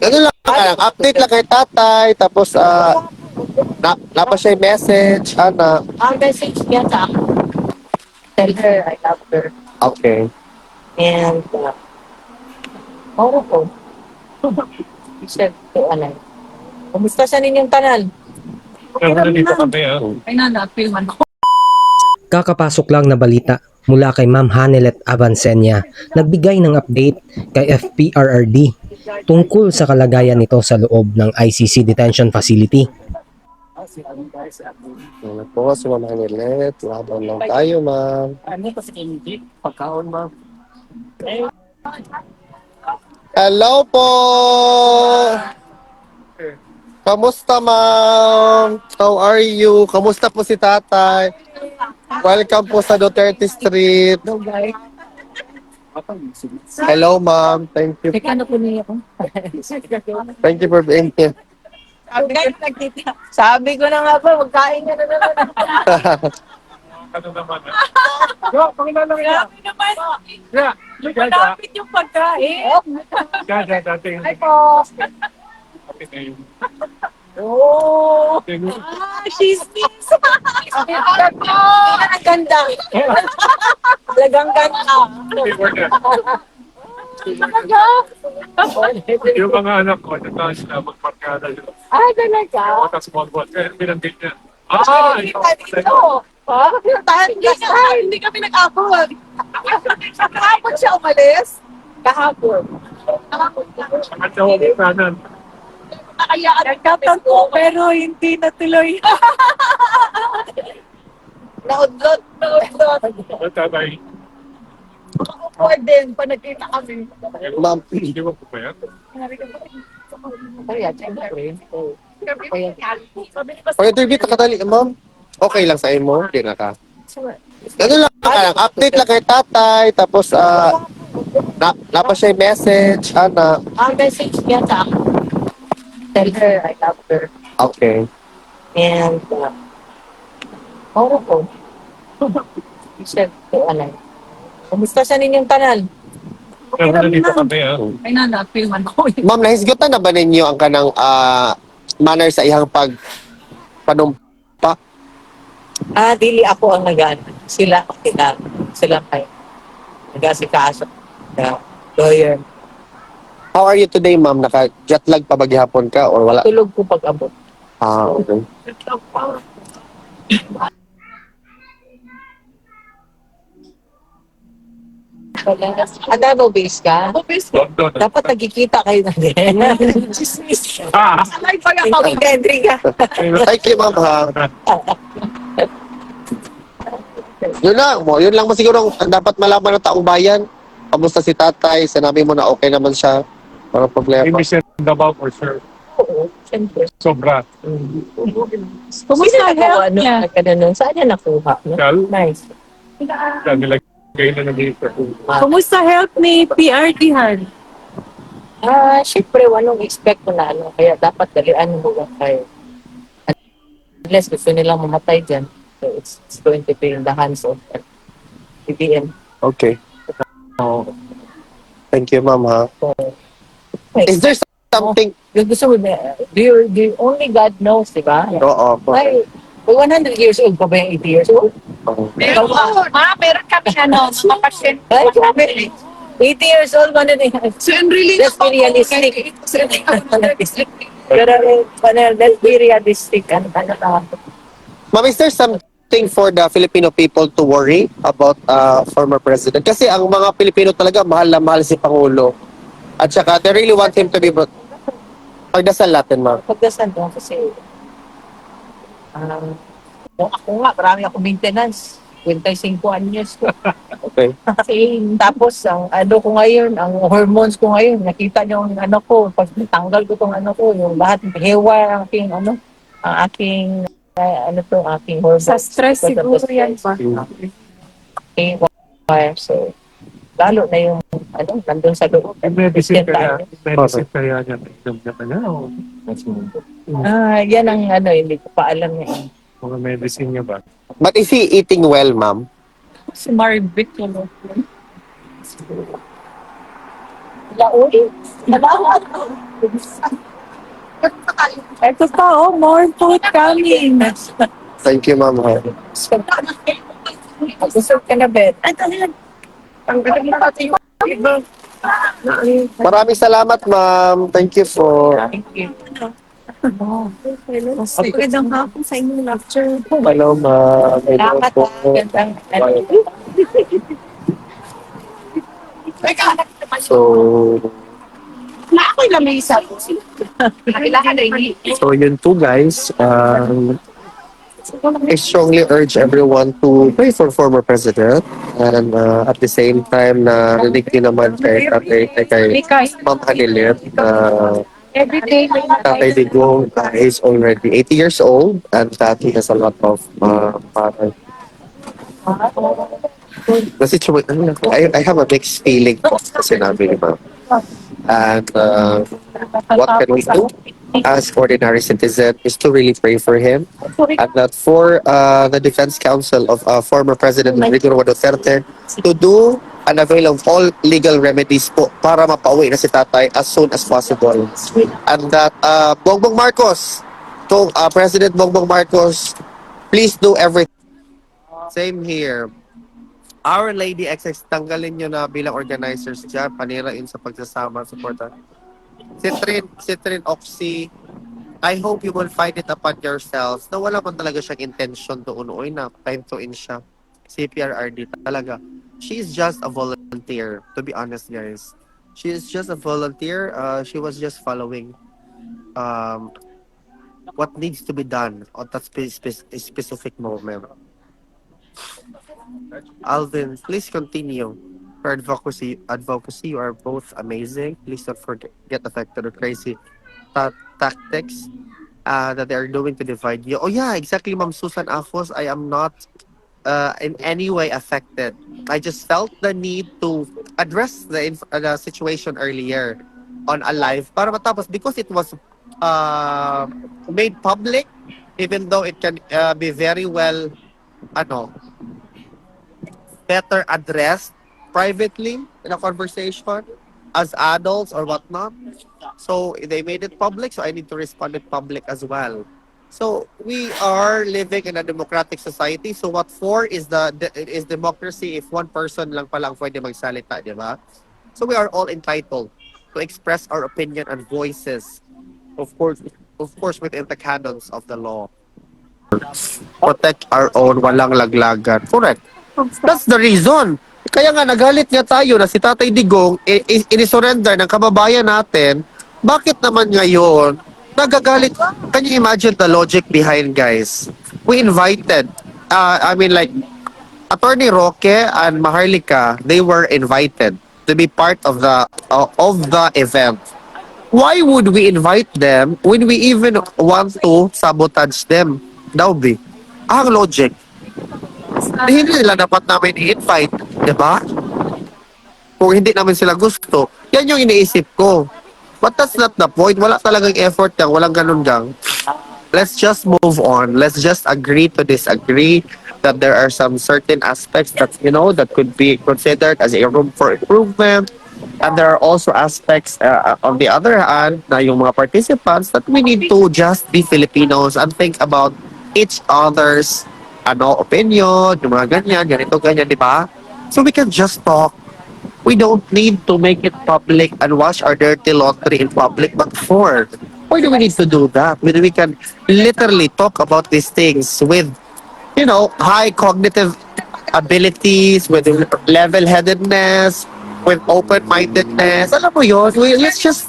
Ano lang, update lang kay tatay, tapos napa siya yung message, ana. Ang message niya sa akin, tell her I love her. Okay. And, ko. Said ko, kumusta sa ninyong tanan? Okay lang naman. Ay na, na-feel man ko. Kakapasok lang na balita mula kay Ma'am Hanelet Avancenia, nagbigay ng update kay FPRRD tungkol sa kalagayan nito sa loob ng ICC Detention Facility. Ano po, si Ma'am Hanelet, laban lang tayo, ma'am. Ano pa sa hindi? Pagkaon, ma'am. Hello po! Kamusta, ma'am? How are you? Kamusta po si tatay? Welcome po sa Duterte Street. Hello, ma'am. Thank you. Teka na po niya ako. Thank you for being here. Sabi ko na nga ba, magkain ka na naman. Ano naman? Yo, pakilala mo yan. Grabe naman. Yeah. Malapit yung pagkain. Gada, dati. Ay po. Kapit na yun. Oh. She's miss. Ang ganda. Talagang ganda. Talaga? Yung mga anak ko, nataas na magparkada yun. Talaga? Mata small ball. Kaya binanggit niya. Hindi ka dito. Ha? Hindi kami nag-abot. Kahapon siya umalis? Kahapon. At sa huwag kanan. Kaya nagkataon ko, pero hindi natuloy. Naudlot. Tatay. Awkward din pa nagkita kami. Ma'am, Hindi mo po ba yan? Kaya, syempre. pag-interview ka kadali, ma'am. Okay lang sa imo, di na ka. Ano lang, update lang kay tatay, tapos napa siya yung message, ana. Ang message niya sa akin, tell her I love her. Okay. And, ko. Said ko, kumusta sa ninyong tanan? Pero nandito kami, ha? Ay na, na-feel man ko. Ma'am, nahisgutan na ba ninyo ang kanang manner sa iyang panumpa? Dili ako ang sila kayo. Nag-asikaso. Lawyer. How are you today, ma'am? Naka-jet lag pa ba gihapon ka or wala? Tulog ko pag-abot. Okay. Davao base ka? London. Dapat nagkikita kayo na din. Salay pa nga kami, Kendry ka. Thank you, ma'am, ha? Yun lang mo siguro ang dapat malaman ng taong bayan. Kamusta si tatay? Sinabi mo na okay naman siya. Walang problema. Hindi siya Davao for sure. Oo, siyempre. Sobra. Kumusta help niya? Saan niya nakuha? No? Kal? Nice. Kaya nilagay na nandito. Kumusta health ni PRD Han? Siyempre, wanong expect ko na kaya dapat dalian mo lang kayo. Unless gusto nilang mamatay dyan, so it's going to be in the hands of PBM. Okay. So, Thank you, ma'am, ha? Is there something? gusto mo, only God knows, di ba? Oo. Ay, 100 years old pa ba yung 80 years old? Meron kami mga pasyente. Ay, grabe. 80 years old, So, really, let's be realistic. Pero, let's be realistic. Ma'am, is there something for the Filipino people to worry about former president? Kasi ang mga Pilipino talaga mahal na mahal si Pangulo. At saka, they really want him to be... Pagdasal natin, ma'am. Pagdasan doon kasi, kung ako nga, marami ako maintenance. 25 anyos ko. Okay. Kasi tapos ang ko ngayon, ang hormones ko ngayon, nakita niyo ang ko, pag tanggal ko tong ko, yung lahat haywire ang aking ang aking aking hormones. Sa stress siguro yan pa. Haywire, so lalo na yung nandun sa loob. Medicine kaya niya. Inom niya kaya o Yan ang hindi ko pa alam eh. mga medicine niya ba? But is he eating well, ma'am? Si Marvick, Laoy. Salamat. Ito pa, oh, more food coming. Thank you, ma'am. Busog ka na, Bet. Maraming salamat, ma'am. Thank you for... Thank you. Magandang hapon sa inyong lecture. Hello, ma'am. Hello Salamat. po. Gandang, So, Ako'y lamisa. Kailangan na ini. so yun po, guys. I strongly urge everyone to pray for former president and at the same time na rinig din naman kay Ma'am Hanilet Every day, may Tatay Digong is already 80 years old and that he has a lot of parang the situation. I have a mixed feeling po sa sinabi ni Ma'am. And what can we do as ordinary citizen is to really pray for him and that for the defense counsel of former President Rodrigo Roa Duterte to do and avail of all legal remedies po para mapauwi na si tatay as soon as possible. And that Bongbong Marcos, to President Bongbong Marcos, please do everything. Same here. Our Lady XX, tanggalin nyo na bilang organizers dyan, panirain sa pagsasama, supportan. Si Trin Oxy, I hope you will find it upon yourselves na wala man talaga siyang intention doon. Uy na, time to in siya. CPRRD talaga. She is just a volunteer, to be honest, guys. She is just a volunteer. She was just following what needs to be done at that specific moment. Alvin, please continue. For advocacy, you are both amazing. Please don't get affected or crazy tactics that they are doing to divide you. Oh yeah, exactly, Ma'am Susan Afos. I am not in any way affected. I just felt the need to address the situation earlier on a live para matapos because it was made public, even though it can be very well better addressed privately in a conversation as adults or whatnot. So they made it public, so I need to respond it public as well. So we are living in a democratic society. So what for is is democracy if one person lang palang pwede magsalita, di ba? So we are all entitled to express our opinion and voices. Of course within the canons of the law. Protect our own, walang laglagan. Correct. That's the reason. Kaya nga nagalit nga tayo na si Tatay Digong inisurrender ng kababayan natin. Bakit naman ngayon nagagalit? Can you imagine the logic behind, guys? We invited, Attorney Roque and Maharlika, they were invited to be part of the event. Why would we invite them when we even want to sabotage them? Daubi. Ang logic. Hindi nila dapat namin i-invite, di ba? Kung hindi namin sila gusto, yan yung iniisip ko. But that's not the point. Wala talagang effort yan. Walang ganun gang. Let's just move on. Let's just agree to disagree that there are some certain aspects that, that could be considered as a room for improvement. And there are also aspects, on the other hand, na yung mga participants that we need to just be Filipinos and think about each other's opinion, yung mga ganyan, ganyan, di ba? So we can just talk. We don't need to make it public and wash our dirty laundry in public, but why do we need to do that? When we can literally talk about these things with, high cognitive abilities, with level-headedness, with open-mindedness. Alam mo yun, let's choose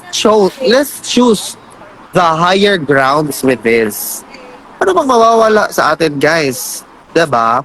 the higher grounds with this. Ano bang mawawala sa atin, guys? Diba?